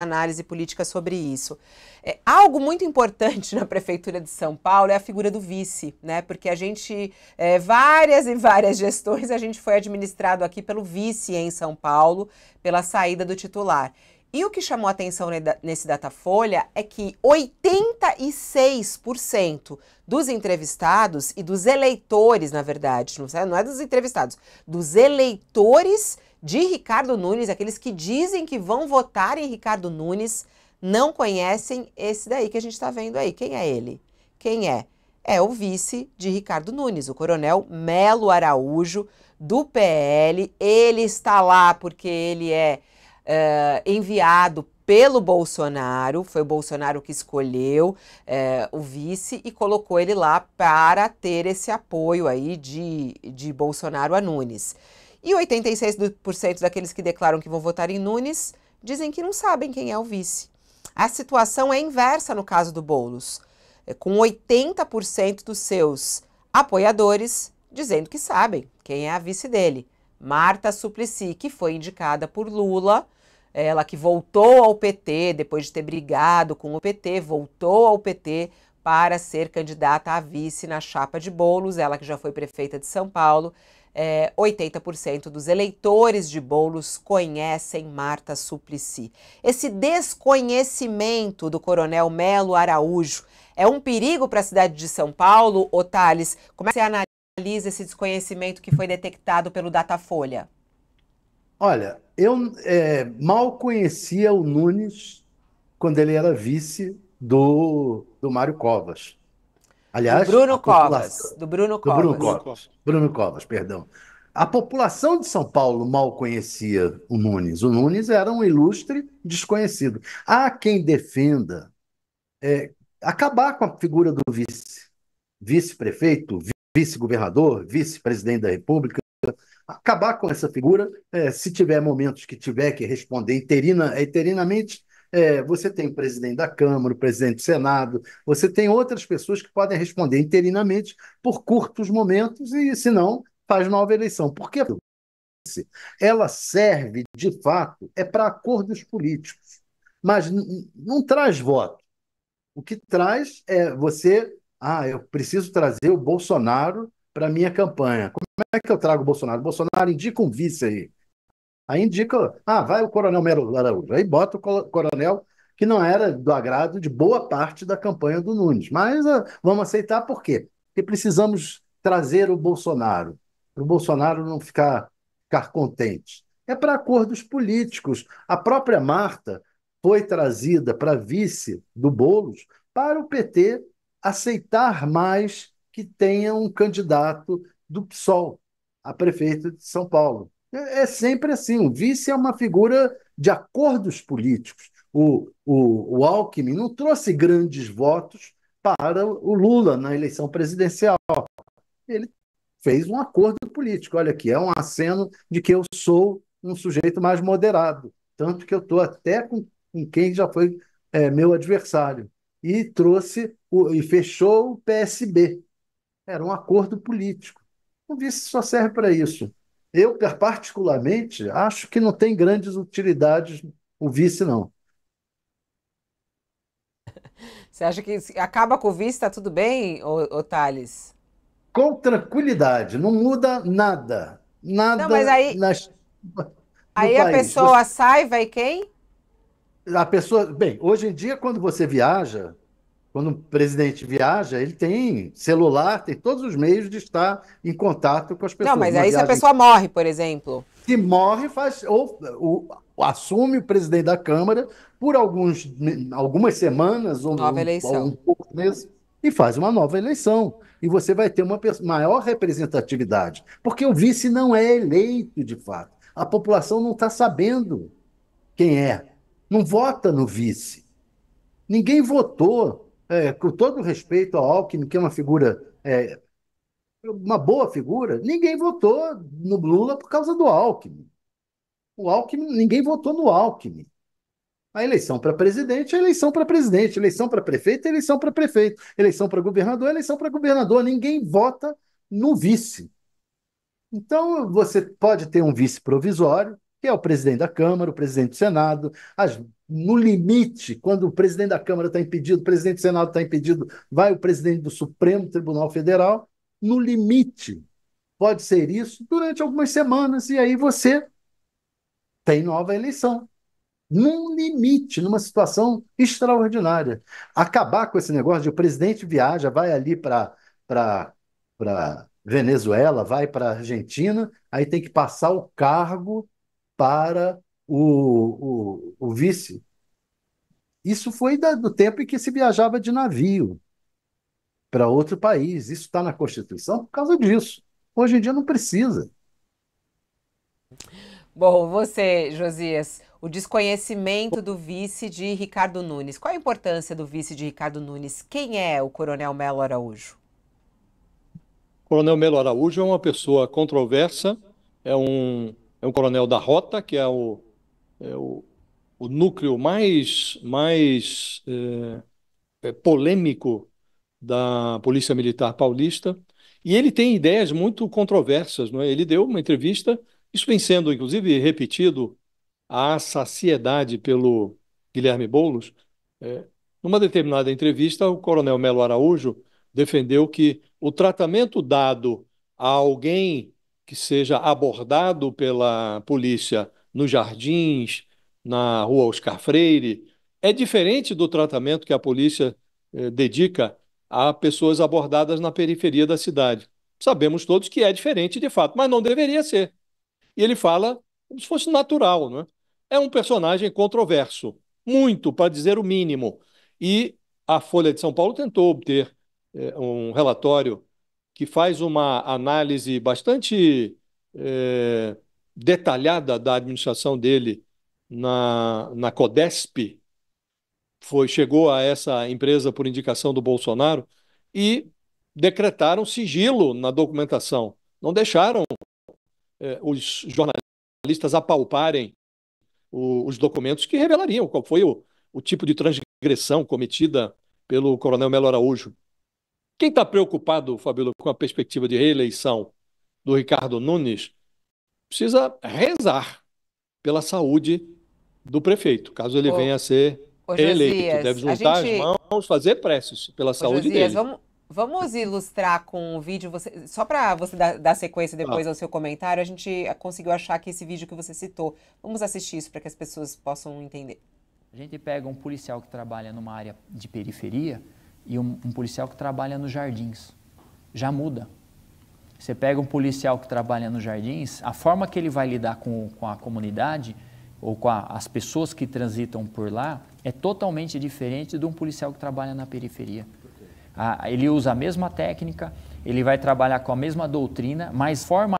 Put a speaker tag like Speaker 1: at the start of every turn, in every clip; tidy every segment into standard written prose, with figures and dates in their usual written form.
Speaker 1: análise política sobre isso. Algo muito importante na Prefeitura de São Paulo é a figura do vice, né? Porque a gente, várias e várias gestões, a gente foi administrado aqui pelo vice em São Paulo, pela saída do titular. E o que chamou a atenção nesse Datafolha é que 86% dos entrevistados e dos eleitores, na verdade, não é dos entrevistados, dos eleitores de Ricardo Nunes, aqueles que dizem que vão votar em Ricardo Nunes, não conhecem esse daí que a gente está vendo aí. Quem é ele? Quem é? É o vice de Ricardo Nunes, o coronel Melo Araújo, do PL. Ele está lá porque ele é enviado pelo Bolsonaro, foi o Bolsonaro que escolheu o vice e colocou ele lá para ter esse apoio aí de Bolsonaro a Nunes. E 86% daqueles que declaram que vão votar em Nunes dizem que não sabem quem é o vice. A situação é inversa no caso do Boulos, com 80% dos seus apoiadores dizendo que sabem quem é a vice dele. Marta Suplicy, que foi indicada por Lula, ela que voltou ao PT, depois de ter brigado com o PT, voltou ao PT para ser candidata a vice na chapa de Boulos, ela que já foi prefeita de São Paulo. 80% dos eleitores de Boulos conhecem Marta Suplicy. Esse desconhecimento do coronel Melo Araújo é um perigo para a cidade de São Paulo, Thales? Como é que você analisa esse desconhecimento que foi detectado pelo Datafolha?
Speaker 2: Olha, eu mal conhecia o Nunes quando ele era vice do Mário Covas.
Speaker 1: Do
Speaker 2: Aliás, a
Speaker 1: Bruno Covas.
Speaker 2: população
Speaker 1: Do Bruno
Speaker 2: do Bruno
Speaker 1: Covas.
Speaker 2: Covas, Bruno Covas, perdão. A população de São Paulo mal conhecia o Nunes. O Nunes era um ilustre desconhecido. Há quem defenda acabar com a figura do vice, vice-prefeito, vice-governador, vice-presidente da República, acabar com essa figura, se tiver momentos que tiver que responder interinamente, você tem o presidente da Câmara, o presidente do Senado, você tem outras pessoas que podem responder interinamente por curtos momentos e, se não, faz nova eleição. Porque ela serve, de fato, para acordos políticos, mas não traz voto. O que traz é eu preciso trazer o Bolsonaro para a minha campanha. Como é que eu trago o Bolsonaro? O Bolsonaro indica um vice aí. Aí indica, vai o Coronel Melo Araújo. Aí bota o coronel que não era do agrado de boa parte da campanha do Nunes. Mas vamos aceitar por quê? Porque precisamos trazer o Bolsonaro, para o Bolsonaro não ficar contente. É para acordos políticos. A própria Marta foi trazida para vice do Boulos para o PT aceitar mais que tenha um candidato do PSOL a prefeito de São Paulo. É sempre assim. O vice é uma figura de acordos políticos. O Alckmin não trouxe grandes votos para o Lula na eleição presidencial. Ele fez um acordo político. Olha aqui, é um aceno de que eu sou um sujeito mais moderado. Tanto que eu estou até com quem já foi meu adversário. E e fechou o PSB. Era um acordo político. O vice só serve para isso. Eu, particularmente, acho que não tem grandes utilidades o vice, não.
Speaker 1: Você acha que acaba com o vice, tá tudo bem, ô Thales?
Speaker 2: Com tranquilidade, não muda nada.
Speaker 1: Não, mas
Speaker 2: Nada no
Speaker 1: aí a
Speaker 2: país.
Speaker 1: pessoa sai, vai quem?
Speaker 2: A pessoa, bem, hoje em dia, quando você viaja, quando um presidente viaja, ele tem celular, tem todos os meios de estar em contato com as
Speaker 1: Não,
Speaker 2: pessoas.
Speaker 1: mas
Speaker 2: Uma
Speaker 1: aí se a
Speaker 2: viagem
Speaker 1: pessoa morre, por exemplo,
Speaker 2: que morre, assume o presidente da Câmara por algumas semanas
Speaker 1: nova
Speaker 2: ou um
Speaker 1: eleição.
Speaker 2: poucos meses e faz uma nova eleição. E você vai ter uma maior representatividade, porque o vice não é eleito de fato. A população não está sabendo quem é, não vota no vice. Ninguém votou, com todo respeito ao Alckmin, que é uma figura, uma boa figura, ninguém votou no Lula por causa do Alckmin. O Alckmin, ninguém votou no Alckmin. A eleição para presidente é eleição para presidente, eleição para prefeito é eleição para prefeito, eleição para governador é eleição para governador. Ninguém vota no vice. Então, você pode ter um vice provisório, que é o presidente da Câmara, o presidente do Senado. No limite, quando o presidente da Câmara está impedido, o presidente do Senado está impedido, vai o presidente do Supremo Tribunal Federal. No limite, pode ser isso durante algumas semanas, e aí você tem nova eleição. Num limite, numa situação extraordinária. Acabar com esse negócio de o presidente viaja, vai ali para Venezuela, vai para Argentina, aí tem que passar o cargo para o vice. Isso foi do tempo em que se viajava de navio para outro país. Isso está na Constituição por causa disso. Hoje em dia não precisa.
Speaker 1: Bom, você, Josias, o desconhecimento do vice de Ricardo Nunes. Qual a importância do vice de Ricardo Nunes? Quem é o Coronel Melo Araújo?
Speaker 3: Coronel Melo Araújo é uma pessoa controversa, é um coronel da Rota, que é o núcleo mais polêmico da Polícia Militar Paulista, e ele tem ideias muito controversas, não é? Ele deu uma entrevista, isso vem sendo, inclusive, repetido à saciedade pelo Guilherme Boulos. É, Numa determinada entrevista, o coronel Melo Araújo defendeu que o tratamento dado a alguém que seja abordado pela polícia nos Jardins, na Rua Oscar Freire, é diferente do tratamento que a polícia dedica a pessoas abordadas na periferia da cidade. Sabemos todos que é diferente de fato, mas não deveria ser. E ele fala como se fosse natural, não é? É um personagem controverso, muito, para dizer o mínimo. E a Folha de São Paulo tentou obter um relatório que faz uma análise bastante detalhada da administração dele na Codesp. Chegou a essa empresa por indicação do Bolsonaro e decretaram sigilo na documentação. Não deixaram os jornalistas apalparem os documentos que revelariam qual foi o tipo de transgressão cometida pelo coronel Melo Araújo. Quem está preocupado, Fabíola, com a perspectiva de reeleição do Ricardo Nunes, precisa rezar pela saúde do prefeito, caso ele
Speaker 1: Ô,
Speaker 3: venha a ser
Speaker 1: ô
Speaker 3: reeleito. Deve
Speaker 1: Josias, a
Speaker 3: juntar as
Speaker 1: gente.
Speaker 3: mãos, fazer preces pela
Speaker 1: Ô
Speaker 3: saúde
Speaker 1: Josias,
Speaker 3: dele.
Speaker 1: vamos ilustrar com um vídeo, só para você dar sequência
Speaker 3: Tá.
Speaker 1: depois ao seu comentário, a gente conseguiu achar aqui esse vídeo que você citou. Vamos assistir isso para que as pessoas possam entender.
Speaker 4: A gente pega um policial que trabalha numa área de periferia e um policial que trabalha nos jardins. Já muda. Você pega um policial que trabalha nos jardins, a forma que ele vai lidar com a comunidade ou com as pessoas que transitam por lá é totalmente diferente de um policial que trabalha na periferia. Ele usa a mesma técnica, ele vai trabalhar com a mesma doutrina, mas a forma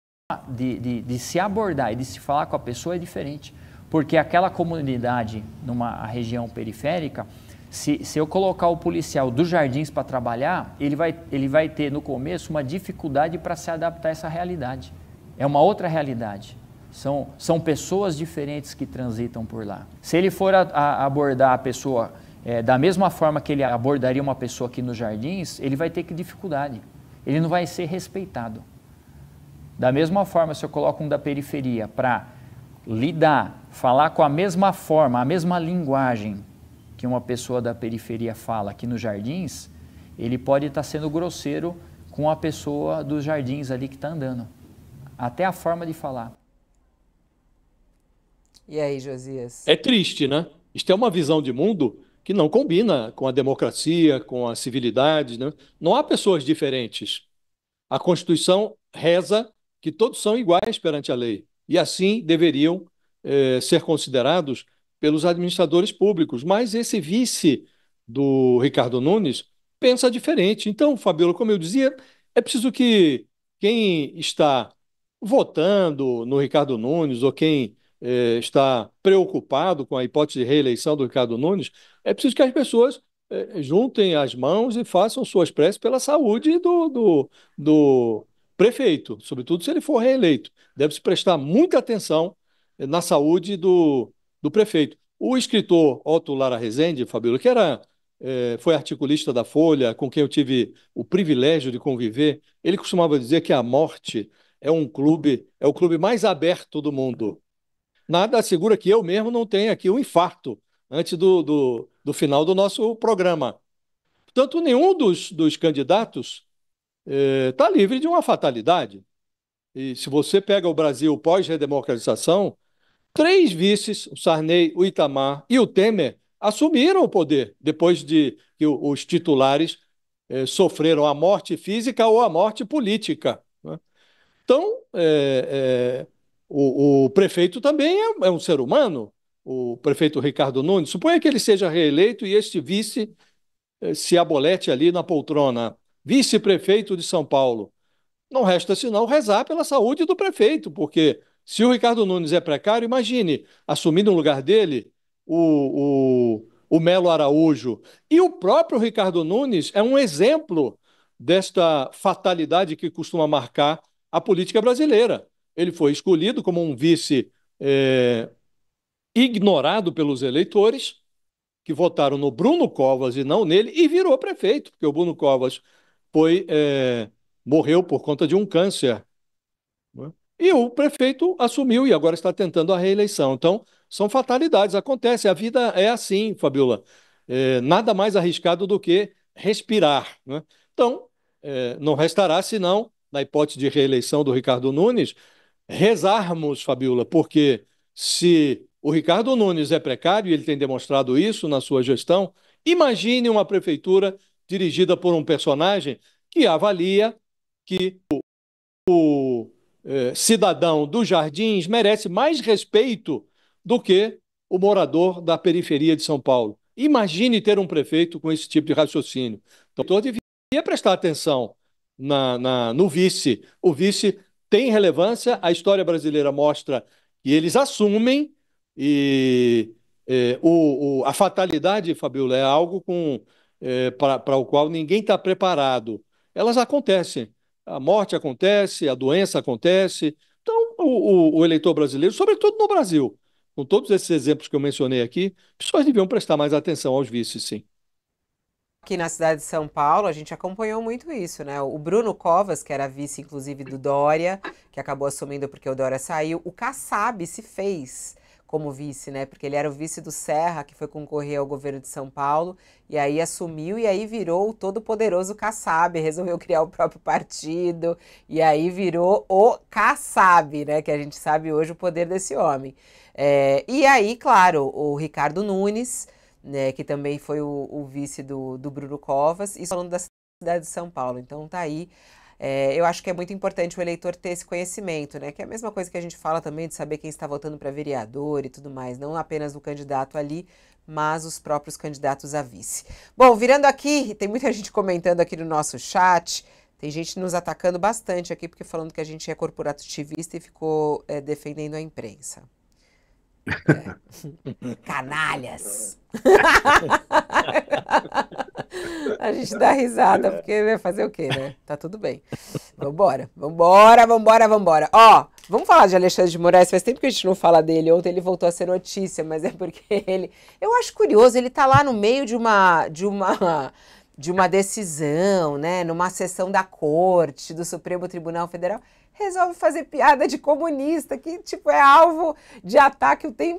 Speaker 4: de se abordar e de se falar com a pessoa é diferente. Porque aquela comunidade, numa região periférica, se eu colocar o policial dos jardins para trabalhar, ele vai ter no começo uma dificuldade para se adaptar a essa realidade. É uma outra realidade. São pessoas diferentes que transitam por lá. Se ele for abordar a pessoa da mesma forma que ele abordaria uma pessoa aqui nos jardins, ele vai ter que dificuldade. Ele não vai ser respeitado. Da mesma forma, se eu coloco um da periferia para lidar, falar com a mesma forma, a mesma linguagem que uma pessoa da periferia fala aqui nos jardins, ele pode estar sendo grosseiro com a pessoa dos jardins ali que está andando. Até a forma de falar.
Speaker 1: E aí, Josias?
Speaker 3: É triste, né? Isto é uma visão de mundo que não combina com a democracia, com a civilidade, né? Não há pessoas diferentes. A Constituição reza que todos são iguais perante a lei e assim deveriam ser considerados pelos administradores públicos. Mas esse vice do Ricardo Nunes pensa diferente. Então, Fabíola, como eu dizia, é preciso que quem está votando no Ricardo Nunes ou quem está preocupado com a hipótese de reeleição do Ricardo Nunes, é preciso que as pessoas juntem as mãos e façam suas preces pela saúde do prefeito, sobretudo se ele for reeleito. Deve-se prestar muita atenção na saúde do prefeito. O escritor Otto Lara Rezende, Fabíola, que foi articulista da Folha, com quem eu tive o privilégio de conviver, ele costumava dizer que a morte é o clube mais aberto do mundo. nada assegura que eu mesmo não tenha aqui um infarto antes do final do nosso programa. Portanto, nenhum dos candidatos está livre de uma fatalidade. E se você pega o Brasil pós-redemocratização, 3 vices, o Sarney, o Itamar e o Temer, assumiram o poder depois de que os titulares sofreram a morte física ou a morte política, né? Então, o prefeito também é um ser humano, o prefeito Ricardo Nunes. Suponha que ele seja reeleito e este vice se abolete ali na poltrona. Vice-prefeito de São Paulo. Não resta senão rezar pela saúde do prefeito, porque se o Ricardo Nunes é precário, imagine, assumindo o lugar dele o Melo Araújo. E o próprio Ricardo Nunes é um exemplo desta fatalidade que costuma marcar a política brasileira. Ele foi escolhido como um vice ignorado pelos eleitores, que votaram no Bruno Covas e não nele, e virou prefeito, porque o Bruno Covas morreu por conta de um câncer, né? E o prefeito assumiu e agora está tentando a reeleição. Então, são fatalidades, acontece. A vida é assim, Fabiola. Nada mais arriscado do que respirar, né? Então, não restará, senão, na hipótese de reeleição do Ricardo Nunes, rezarmos, Fabiola, porque se o Ricardo Nunes é precário, e ele tem demonstrado isso na sua gestão, imagine uma prefeitura dirigida por um personagem que avalia que o cidadão dos Jardins merece mais respeito do que o morador da periferia de São Paulo. Imagine ter um prefeito com esse tipo de raciocínio. Então, eu devia prestar atenção no vice. O vice tem relevância, a história brasileira mostra que eles assumem e a fatalidade, Fabiola, é algo para o qual ninguém está preparado. Elas acontecem. A morte acontece, a doença acontece. Então, o eleitor brasileiro, sobretudo no Brasil, com todos esses exemplos que eu mencionei aqui, pessoas deviam prestar mais atenção aos vices, sim.
Speaker 1: Aqui na cidade de São Paulo, a gente acompanhou muito isso, né? O Bruno Covas, que era vice, inclusive, do Dória, que acabou assumindo porque o Dória saiu. O Kassab se fez como vice, né? Porque ele era o vice do Serra, que foi concorrer ao governo de São Paulo, e aí assumiu e aí virou o todo-poderoso Kassab, resolveu criar o próprio partido, e aí virou o Kassab, né? Que a gente sabe hoje o poder desse homem. E aí, claro, o Ricardo Nunes, né, que também foi o vice do Bruno Covas, e falando da cidade de São Paulo. Então tá aí. Eu acho que é muito importante o eleitor ter esse conhecimento, né? Que é a mesma coisa que a gente fala também de saber quem está votando para vereador e tudo mais. Não apenas o candidato ali, mas os próprios candidatos a vice. Bom, virando aqui, tem muita gente comentando aqui no nosso chat. Tem gente nos atacando bastante aqui, porque falando que a gente é corporativista e ficou defendendo a imprensa. Canalhas! A gente dá risada, porque vai fazer o quê, né? Tá tudo bem. Vambora. Ó, vamos falar de Alexandre de Moraes. Faz tempo que a gente não fala dele. Ontem ele voltou a ser notícia, mas é porque ele... Eu acho curioso, ele tá lá no meio de uma decisão, né? Numa sessão da corte, do Supremo Tribunal Federal. Resolve fazer piada de comunista, que, tipo, é alvo de ataque o tempo